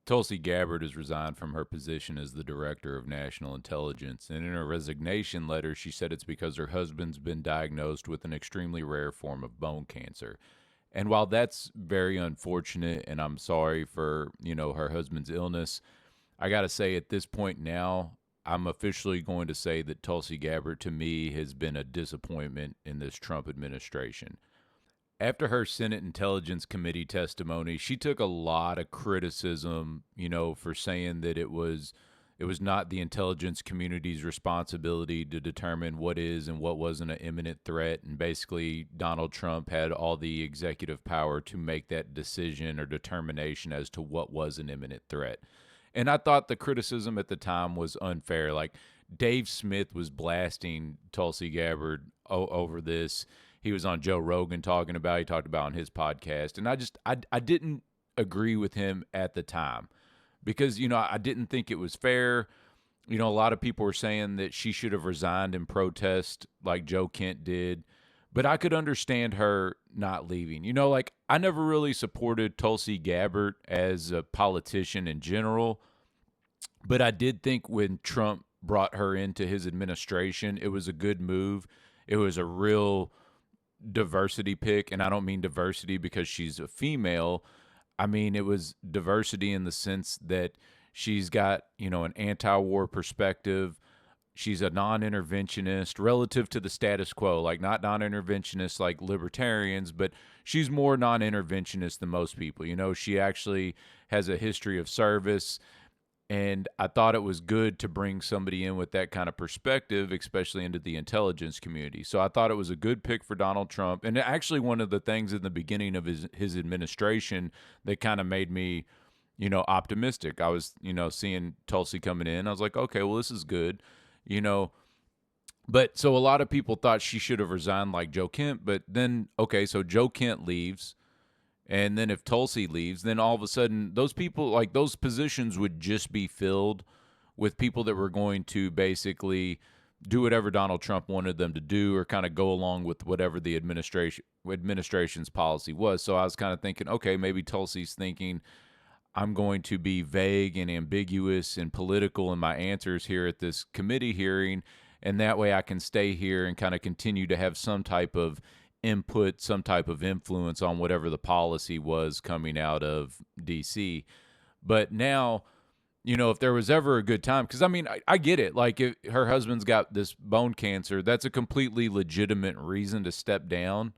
Tulsi Gabbard has resigned from her position as the director of national intelligence, and in her resignation letter, she said it's because her husband's been diagnosed with an extremely rare form of bone cancer. And while that's very unfortunate, and I'm sorry for, her husband's illness, I got to say at this point now, I'm officially going to say that Tulsi Gabbard to me has been a disappointment in this Trump administration. After her Senate Intelligence Committee testimony, she took a lot of criticism, for saying that it was not the intelligence community's responsibility to determine what is and what wasn't an imminent threat, and basically Donald Trump had all the executive power to make that decision or determination as to what was an imminent threat. And I thought the criticism at the time was unfair. Like Dave Smith was blasting Tulsi Gabbard over this. He was on Joe Rogan he talked about on his podcast. And I didn't agree with him at the time because, I didn't think it was fair. A lot of people were saying that she should have resigned in protest like Joe Kent did. But I could understand her not leaving. I never really supported Tulsi Gabbard as a politician in general. But I did think when Trump brought her into his administration, it was a good move. It was a real diversity pick, and I don't mean diversity because she's a female. I mean it was diversity in the sense that she's got, an anti-war perspective. She's a non-interventionist relative to the status quo, like not non-interventionist like libertarians, but she's more non-interventionist than most people. She actually has a history of service. And I thought it was good to bring somebody in with that kind of perspective, especially into the intelligence community. So I thought it was a good pick for Donald Trump. And actually one of the things in the beginning of his administration that kind of made me, optimistic. I was, seeing Tulsi coming in. I was like, okay, well, this is good, But so a lot of people thought she should have resigned like Joe Kent. But then, okay, so Joe Kent leaves. And then if Tulsi leaves, then all of a sudden those people, like those positions would just be filled with people that were going to basically do whatever Donald Trump wanted them to do or kind of go along with whatever the administration's policy was. So I was kind of thinking, okay, maybe Tulsi's thinking I'm going to be vague and ambiguous and political in my answers here at this committee hearing. And that way I can stay here and kind of continue to have some type of input, some type of influence on whatever the policy was coming out of DC. But now, if there was ever a good time, because I get it. Like if her husband's got this bone cancer, that's a completely legitimate reason to step down.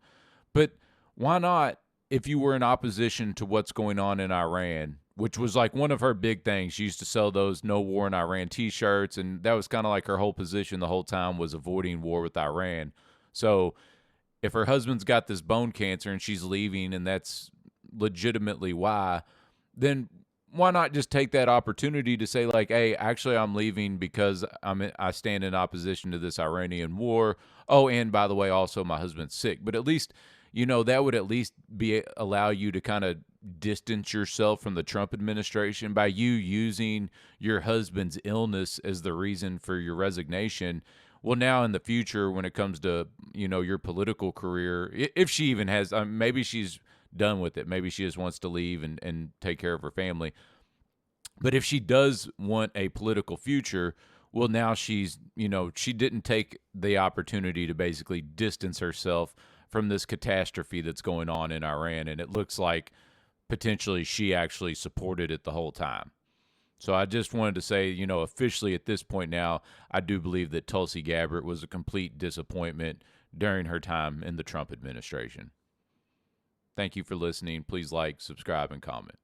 But why not if you were in opposition to what's going on in Iran, which was like one of her big things. She used to sell those No War in Iran t-shirts, and that was kind of like her whole position the whole time was avoiding war with Iran. So if her husband's got this bone cancer and she's leaving and that's legitimately why, then why not just take that opportunity to say like, hey, actually I'm leaving because I stand in opposition to this Iranian war. Oh, and by the way, also my husband's sick. But at least, that would at least allow you to kind of distance yourself from the Trump administration by you using your husband's illness as the reason for your resignation. Well, now in the future, when it comes to, your political career, if she even has, maybe she's done with it. Maybe she just wants to leave and take care of her family. But if she does want a political future, well, now she's, she didn't take the opportunity to basically distance herself from this catastrophe that's going on in Iran. And it looks like potentially she actually supported it the whole time. So I just wanted to say, officially at this point now, I do believe that Tulsi Gabbard was a complete disappointment during her time in the Trump administration. Thank you for listening. Please like, subscribe, and comment.